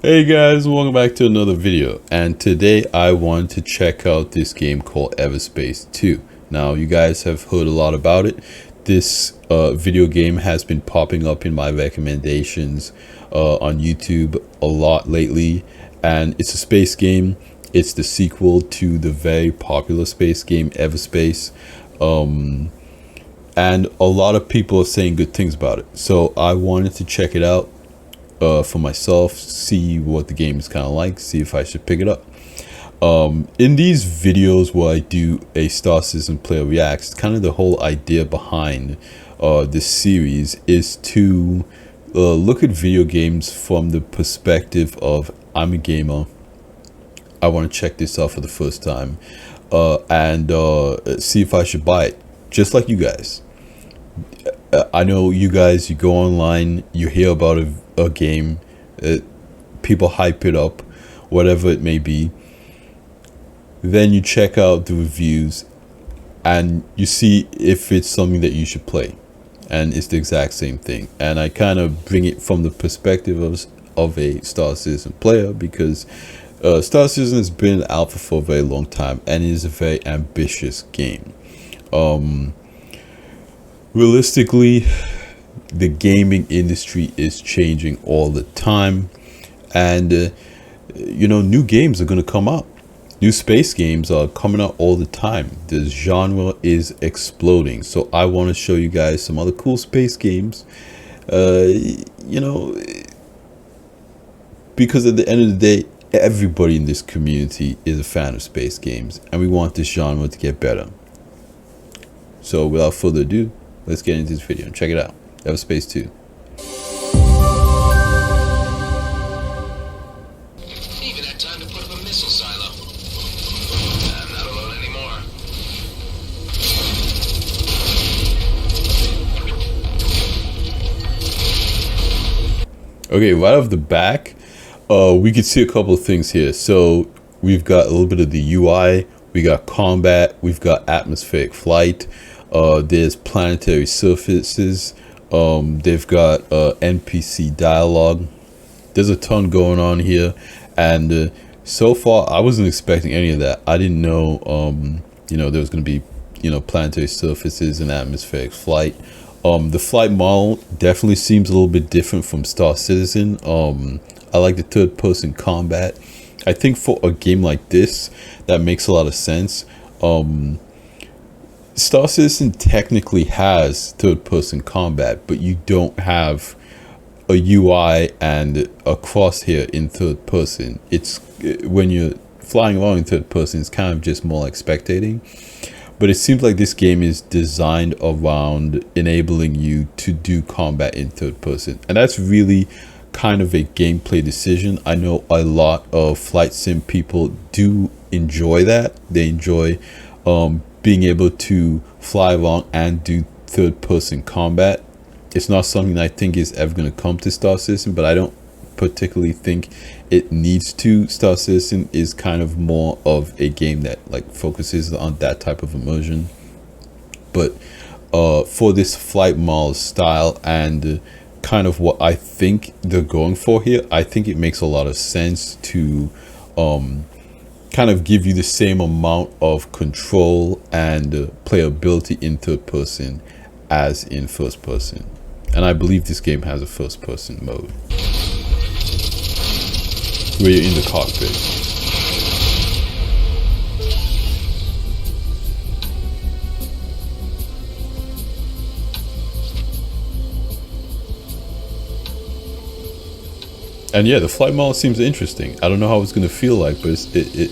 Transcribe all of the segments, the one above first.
Hey guys, welcome back to another video, and today I want to check out this game called Everspace 2. Now you guys have heard a lot about it. This video game has been popping up in my recommendations on YouTube a lot lately, and it's a space game. It's the sequel to the very popular space game Everspace, and a lot of people are saying good things about it, so I wanted to check it out for myself, see what the game is kind of like, see if I should pick it up. In these videos where I do a Star Citizen player reacts, kind of the whole idea behind this series is to look at video games from the perspective of I'm a gamer, I want to check this out for the first time, and see if I should buy it, just like you guys. I know you guys, you go online, you hear about a game, people hype it up, whatever it may be. Then you check out the reviews and you see if it's something that you should play. And it's the exact same thing. And I kind of bring it from the perspective of a Star Citizen player, because Star Citizen has been in alpha for a very long time and it is a very ambitious game. Realistically, the gaming industry is changing all the time, and new games are going to come out. New space games are coming out all the time. The genre is exploding, so I want to show you guys some other cool space games, because at the end of the day, everybody in this community is a fan of space games, and we want this genre to get better. So without further ado, let's get into this video and check it out. Everspace 2. Even had time to put up a missile silo. I'm not alone anymore. Okay, right off the back, we can see a couple of things here. So we've got a little bit of the UI, we got combat, we've got atmospheric flight, there's planetary surfaces, they've got NPC dialogue. There's a ton going on here, and so far I wasn't expecting any of that. I didn't know there was going to be planetary surfaces and atmospheric flight. The flight model definitely seems a little bit different from Star Citizen. I like the third person combat. I think for a game like this, that makes a lot of sense. Star Citizen technically has third-person combat, but you don't have a UI and a crosshair in third person. It's when you're flying along in third person, it's kind of just more like spectating. But it seems like this game is designed around enabling you to do combat in third person, and that's really kind of a gameplay decision. I know a lot of flight sim people do enjoy that. They enjoy being able to fly along and do third person combat. It's not something I think is ever going to come to Star Citizen, but I don't particularly think it needs to. Star Citizen is kind of more of a game that like focuses on that type of immersion. But for this flight model style and kind of what I think they're going for here, I think it makes a lot of sense to kind of give you the same amount of control and playability in third person as in first person. And I believe this game has a first person mode where you're in the cockpit. And yeah, the flight model seems interesting. I don't know how it's going to feel like, but it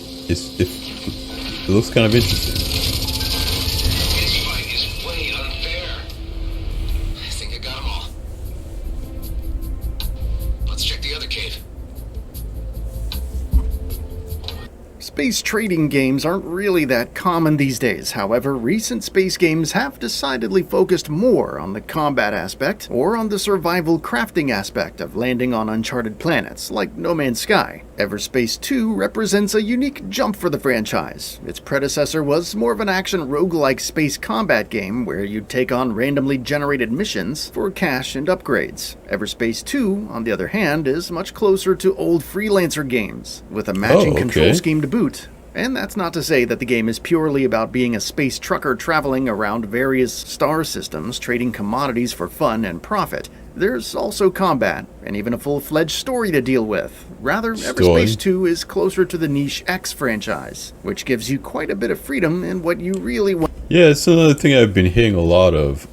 looks kind of interesting. This fight is way unfair. I think I got them all. Let's check the other cave. Space trading games aren't really that common these days. However, recent space games have decidedly focused more on the combat aspect or on the survival crafting aspect of landing on uncharted planets, like No Man's Sky. Everspace 2 represents a unique jump for the franchise. Its predecessor was more of an action roguelike space combat game where you'd take on randomly generated missions for cash and upgrades. Everspace 2, on the other hand, is much closer to old freelancer games, with a matching control scheme to boot. And that's not to say that the game is purely about being a space trucker traveling around various star systems trading commodities for fun and profit. There's also combat, and even a full-fledged story to deal with. Rather, Everspace 2 is closer to the niche X franchise, which gives you quite a bit of freedom in what you really want. Yeah, it's another thing I've been hearing a lot of.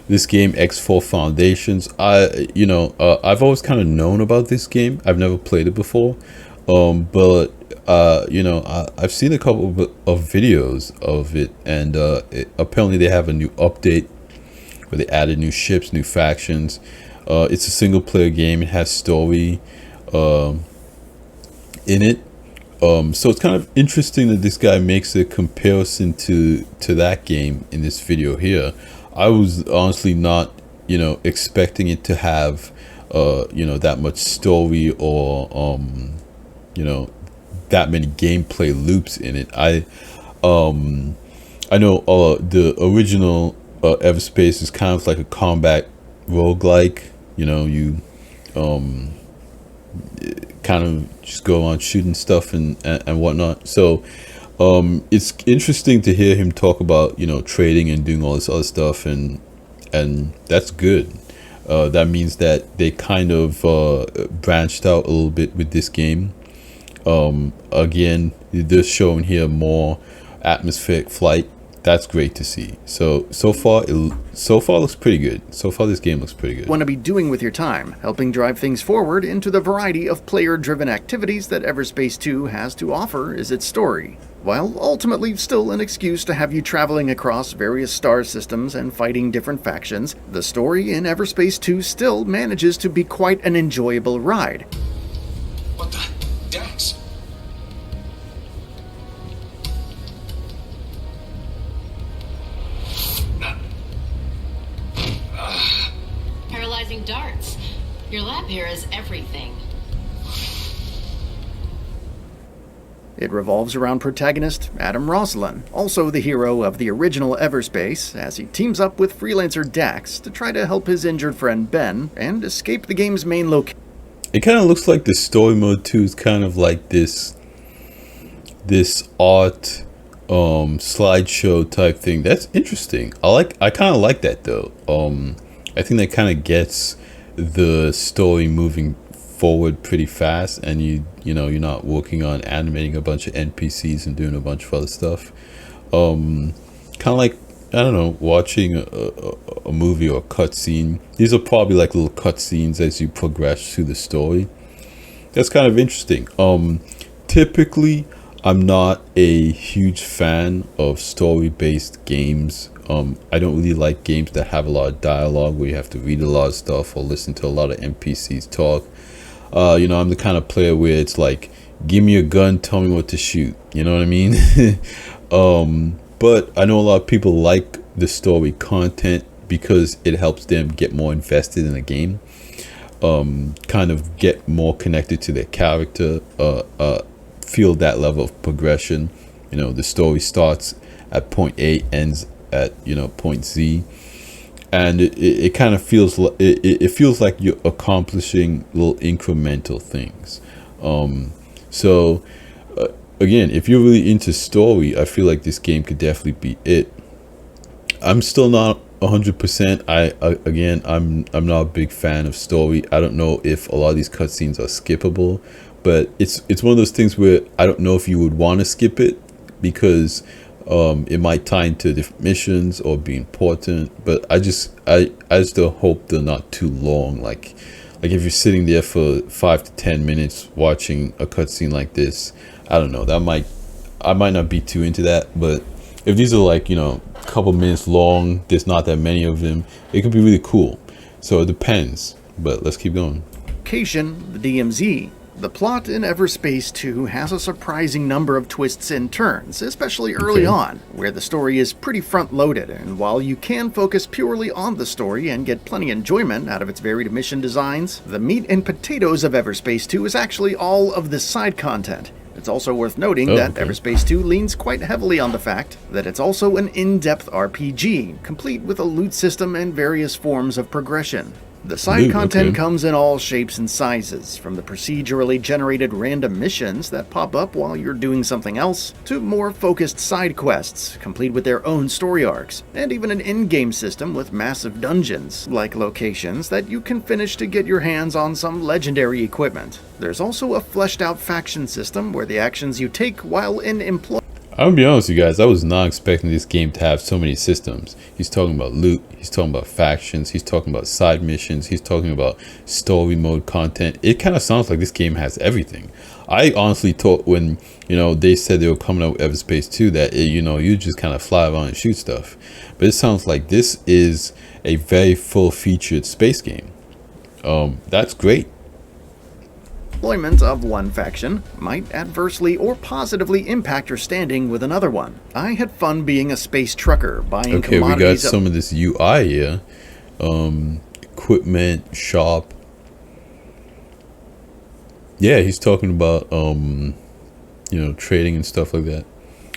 This game, X4 Foundations. I've always kind of known about this game. I've never played it before, but I've seen a couple of videos of it, and apparently they have a new update where they added new ships, new factions. It's a single player game. It has story in it. So it's kind of interesting that this guy makes a comparison to that game in this video here. I was honestly not, expecting it to have, that much story or, that many gameplay loops in it. I know the original Everspace is kind of like a combat roguelike. You kind of just go on shooting stuff and whatnot. So it's interesting to hear him talk about trading and doing all this other stuff, and that's good. That means that they kind of branched out a little bit with this game. Again, they're showing here more atmospheric flight. That's great to see. So far looks pretty good. So far this game looks pretty good. Want to be doing with your time, helping drive things forward into the variety of player-driven activities that Everspace 2 has to offer is its story. While ultimately still an excuse to have you traveling across various star systems and fighting different factions, the story in Everspace 2 still manages to be quite an enjoyable ride. What the? Dax? Paralyzing darts. Your lab here is everything. It revolves around protagonist Adam Roslin, also the hero of the original Everspace, as he teams up with freelancer Dax to try to help his injured friend Ben and escape the game's main location. It kind of looks like the story mode too is kind of like this art slideshow type thing. That's interesting. I kind of like that though. I think that kind of gets the story moving forward pretty fast, and you're not working on animating a bunch of NPCs and doing a bunch of other stuff. Kind of like, I don't know, watching a movie or a cutscene. These are probably like little cutscenes as you progress through the story. That's kind of interesting. Typically, I'm not a huge fan of story-based games. I don't really like games that have a lot of dialogue where you have to read a lot of stuff or listen to a lot of NPCs talk. I'm the kind of player where it's like, give me a gun, tell me what to shoot. You know what I mean? But I know a lot of people like the story content because it helps them get more invested in the game, kind of get more connected to their character, feel that level of progression. The story starts at point A, ends at point Z, and it kind of feels like it feels like you're accomplishing little incremental things. Again, if you're really into story, I feel like this game could definitely be it. I'm still not 100%. I'm not a big fan of story. I don't know if a lot of these cutscenes are skippable, but it's one of those things where I don't know if you would want to skip it because it might tie into different missions or be important. But I still hope they're not too long. Like if you're sitting there for 5 to 10 minutes watching a cutscene like this, I don't know, I might not be too into that. But if these are like, a couple minutes long, there's not that many of them, it could be really cool. So it depends, but let's keep going. Location, the DMZ. The plot in Everspace 2 has a surprising number of twists and turns, especially early on, where the story is pretty front-loaded, and while you can focus purely on the story and get plenty enjoyment out of its varied mission designs, the meat and potatoes of Everspace 2 is actually all of the side content. It's also worth noting that Everspace 2 leans quite heavily on the fact that it's also an in-depth RPG, complete with a loot system and various forms of progression. The side content comes in all shapes and sizes, from the procedurally generated random missions that pop up while you're doing something else, to more focused side quests, complete with their own story arcs, and even an in-game system with massive dungeons, like locations that you can finish to get your hands on some legendary equipment. There's also a fleshed-out faction system where the actions you take while in employment. I'm gonna be honest with you guys, I was not expecting this game to have so many systems. He's talking about loot, he's talking about factions, he's talking about side missions, he's talking about story mode content. It kind of sounds like this game has everything. I honestly thought when, they said they were coming out with Everspace 2 that, you just kind of fly around and shoot stuff. But it sounds like this is a very full-featured space game. That's great. Deployment of one faction might adversely or positively impact your standing with another one. I had fun being a space trucker, buying commodities. Okay, we got some of this UI here. Equipment, shop. Yeah, he's talking about, trading and stuff like that.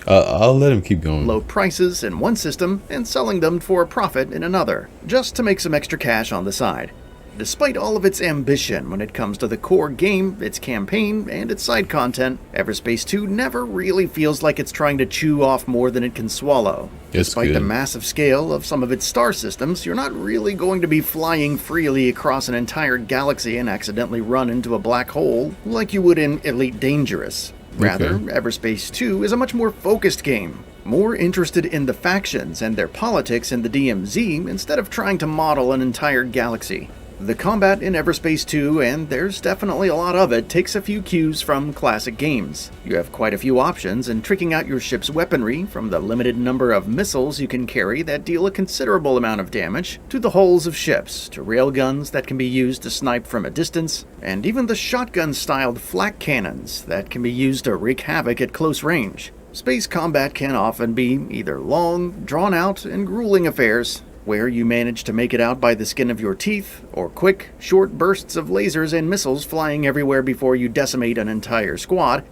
I'll let him keep going. Low prices in one system and selling them for a profit in another, just to make some extra cash on the side. Despite all of its ambition when it comes to the core game, its campaign, and its side content, Everspace 2 never really feels like it's trying to chew off more than it can swallow. Despite the massive scale of some of its star systems, you're not really going to be flying freely across an entire galaxy and accidentally run into a black hole like you would in Elite Dangerous. Rather, Everspace 2 is a much more focused game, more interested in the factions and their politics in the DMZ instead of trying to model an entire galaxy. The combat in Everspace 2, and there's definitely a lot of it, takes a few cues from classic games. You have quite a few options in tricking out your ship's weaponry, from the limited number of missiles you can carry that deal a considerable amount of damage, to the hulls of ships, to railguns that can be used to snipe from a distance, and even the shotgun-styled flak cannons that can be used to wreak havoc at close range. Space combat can often be either long, drawn-out, and grueling affairs, where you manage to make it out by the skin of your teeth, or quick, short bursts of lasers and missiles flying everywhere before you decimate an entire squad.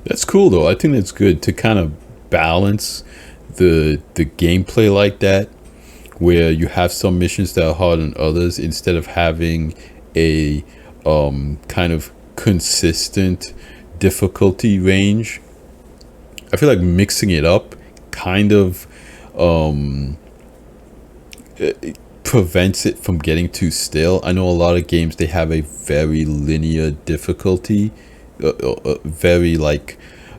That's cool, though. I think that's good to kind of balance the gameplay like that, where you have some missions that are harder than others, instead of having a kind of consistent difficulty range. I feel like mixing it up kind of it prevents it from getting too stale. I know a lot of games, they have a very linear difficulty, very like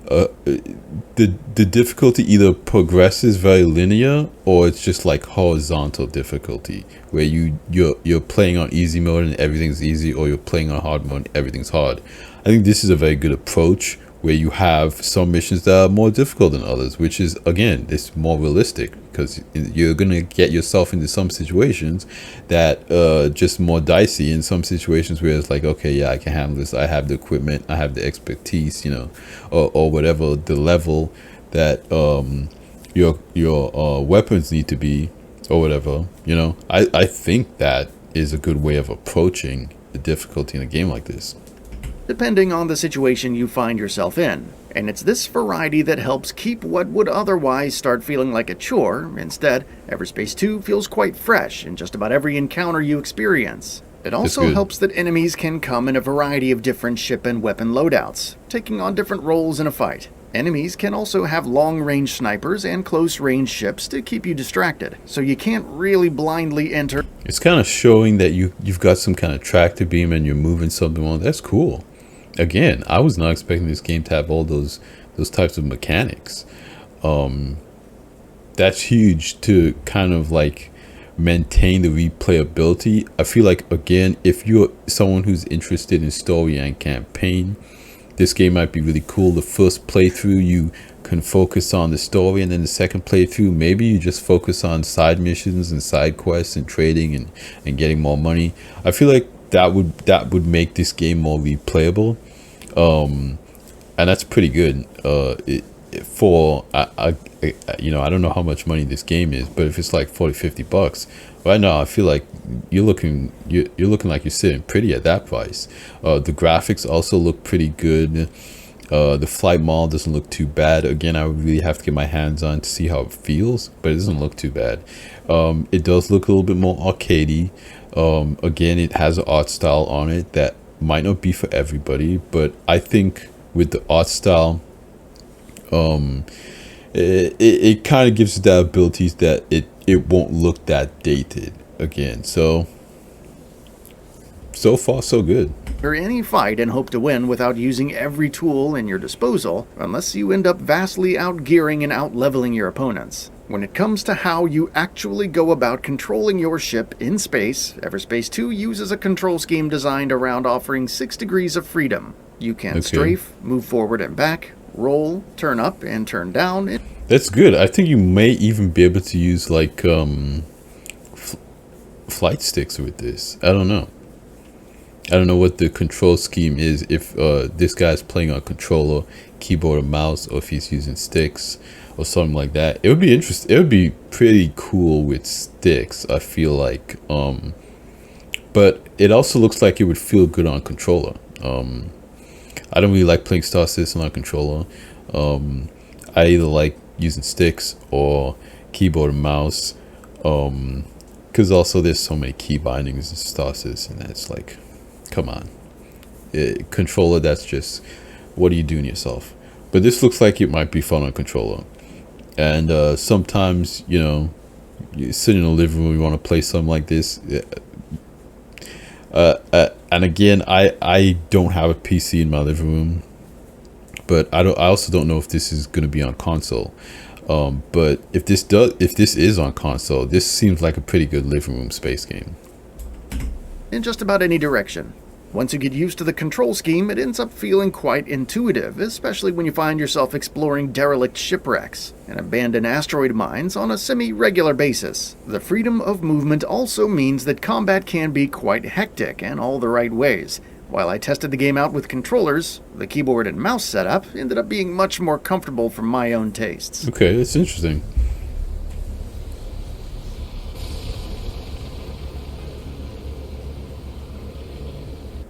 the difficulty either progresses very linear, or it's just like horizontal difficulty, where you're playing on easy mode and everything's easy, or you're playing on hard mode and everything's hard. I think this is a very good approach, where you have some missions that are more difficult than others, which is, again, it's more realistic, because you're going to get yourself into some situations that just more dicey, in some situations where it's like, okay, yeah, I can handle this, I have the equipment, I have the expertise, or whatever the level that your weapons need to be, or whatever. I think that is a good way of approaching the difficulty in a game like this, depending on the situation you find yourself in. And it's this variety that helps keep what would otherwise start feeling like a chore. Instead, Everspace 2 feels quite fresh in just about every encounter you experience. It also helps that enemies can come in a variety of different ship and weapon loadouts, taking on different roles in a fight. Enemies can also have long-range snipers and close-range ships to keep you distracted, so you can't really blindly enter. It's kind of showing that you've got some kind of tractor beam and you're moving something on. That's cool. Again, I was not expecting this game to have all those types of mechanics. That's huge to kind of like maintain the replayability. I feel like, again, if you're someone who's interested in story and campaign, this game might be really cool. The first playthrough, you can focus on the story, and then the second playthrough, maybe you just focus on side missions and side quests and trading and getting more money. I feel like that would make this game more replayable. and that's pretty good. For I don't know how much money this game is, but if it's like 40-50 bucks right now, I feel like you're looking like you're sitting pretty at that price. The graphics also look pretty good. The flight model doesn't look too bad. Again, I would really have to get my hands on to see how it feels, but it doesn't look too bad. It does look a little bit more arcadey. Again, it has an art style on it that might not be for everybody, but I think with the art style, it kind of gives you that abilities that it won't look that dated again. So far so good. Or any fight and hope to win without using every tool in your disposal, unless you end up vastly outgearing and outleveling your opponents. When it comes to how you actually go about controlling your ship in space, Everspace 2 uses a control scheme designed around offering 6 degrees of freedom. You can strafe, move forward and back, roll, turn up and turn down. That's good. I think you may even be able to use like flight sticks with this. I don't know what the control scheme is, if this guy's playing on controller, keyboard, or mouse, or if he's using sticks or something like that. It would be interesting. It would be pretty cool with sticks, I feel like. But it also looks like it would feel good on controller. I don't really like playing Star Citizen on controller. I either like using sticks or keyboard and mouse. Because also there's so many key bindings in Star Citizen that it's like, come on. Controller, that's just, what are you doing yourself? But this looks like it might be fun on controller. And sometimes, you sit in a living room, you want to play something like this. And again, I don't have a PC in my living room, but I also don't know if this is going to be on console. But if this is on console, this seems like a pretty good living room space game. In just about any direction. Once you get used to the control scheme, it ends up feeling quite intuitive, especially when you find yourself exploring derelict shipwrecks and abandoned asteroid mines on a semi-regular basis. The freedom of movement also means that combat can be quite hectic in all the right ways. While I tested the game out with controllers, the keyboard and mouse setup ended up being much more comfortable for my own tastes. Okay, that's interesting.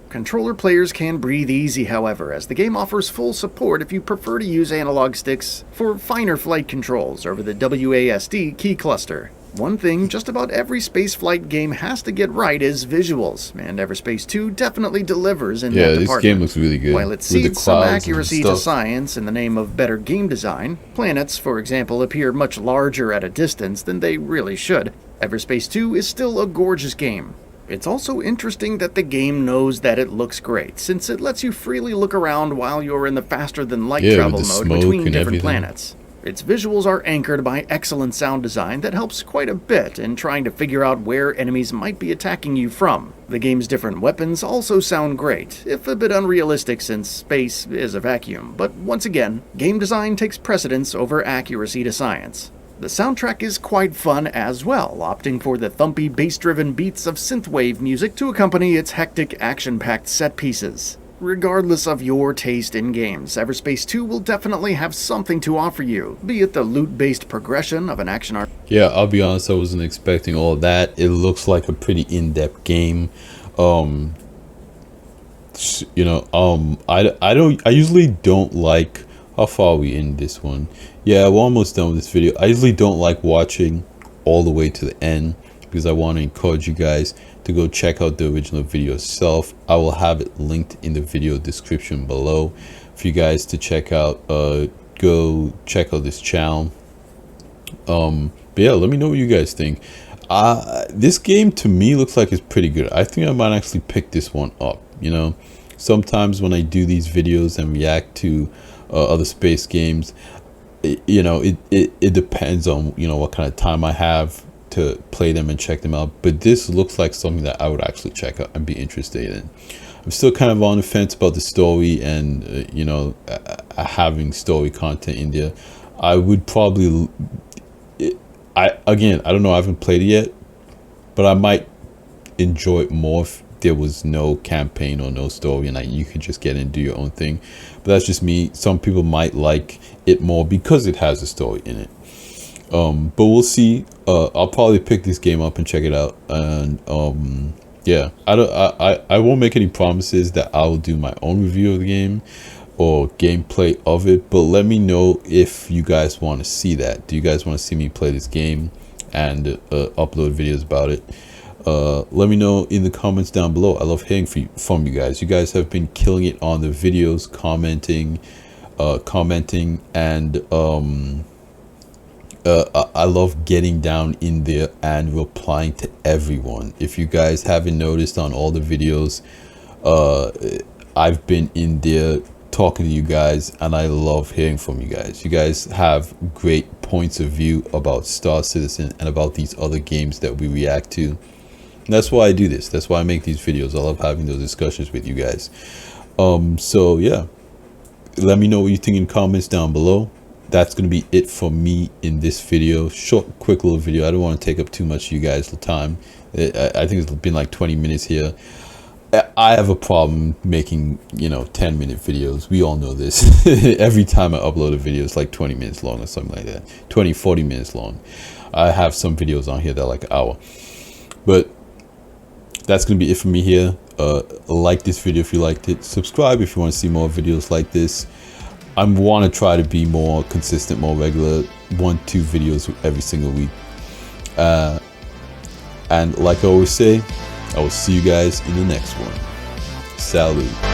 Controller players can breathe easy, however, as the game offers full support if you prefer to use analog sticks for finer flight controls over the WASD key cluster. One thing just about every spaceflight game has to get right is visuals, and Everspace 2 definitely delivers in that department. Yeah, this game looks really good. While it cedes some accuracy to science in the name of better game design, planets, for example, appear much larger at a distance than they really should. Everspace 2 is still a gorgeous game. It's also interesting that the game knows that it looks great, since it lets you freely look around while you're in the faster-than-light travel mode between different planets. Its visuals are anchored by excellent sound design that helps quite a bit in trying to figure out where enemies might be attacking you from. The game's different weapons also sound great, if a bit unrealistic since space is a vacuum, but once again, game design takes precedence over accuracy to science. The soundtrack is quite fun as well, opting for the thumpy bass-driven beats of synthwave music to accompany its hectic, action-packed set pieces. Regardless of your taste in games, Everspace 2 will definitely have something to offer you, be it the loot-based progression of an action RPG. Yeah, I'll be honest, I wasn't expecting all that. It looks like a pretty in-depth game. I usually don't like, how far are we in this one? Yeah, we're almost done with this video. I usually don't like watching all the way to the end because I want to encourage you guys to go check out the original video itself. I will have it linked in the video description below for you guys to check out. Go check out this channel. But yeah, let me know what you guys think. This game to me looks like it's pretty good. I think I might actually pick this one up. Sometimes when I do these videos and react to other space games, it depends on what kind of time I have to play them and check them out, but this looks like something that I would actually check out and be interested in. I'm still kind of on the fence about the story and having story content in there. I would probably I don't know, I haven't played it yet, but I might enjoy it more there was no campaign or no story, and like you could just get in and do your own thing. But that's just me. Some people might like it more because it has a story in it. But we'll see. I'll probably pick this game up and check it out. And yeah, I won't make any promises that I will do my own review of the game or gameplay of it, but let me know if you guys want to see that. Do you guys want to see me play this game and upload videos about it? Let me know in the comments down below. I love hearing from you guys. You guys have been killing it on the videos, commenting, and I love getting down in there and replying to everyone. If you guys haven't noticed on all the videos, I've been in there talking to you guys, and I love hearing from you guys. You guys have great points of view about Star Citizen and about these other games that we react to. And that's why I do this. That's why I make these videos. I love having those discussions with you guys. So yeah, let me know what you think in comments down below. That's going to be it for me in this video. Short, quick little video. I don't want to take up too much of you guys' time. I think it's been like 20 minutes here. I have a problem making, 10-minute videos. We all know this. Every time I upload a video, it's like 20 minutes long or something like that. 20, 40 minutes long. I have some videos on here that are like an hour. But that's going to be it for me here. Like this video if you liked it. Subscribe if you want to see more videos like this. I want to try to be more consistent, more regular. 1-2 videos every single week. And like I always say, I will see you guys in the next one. Salute.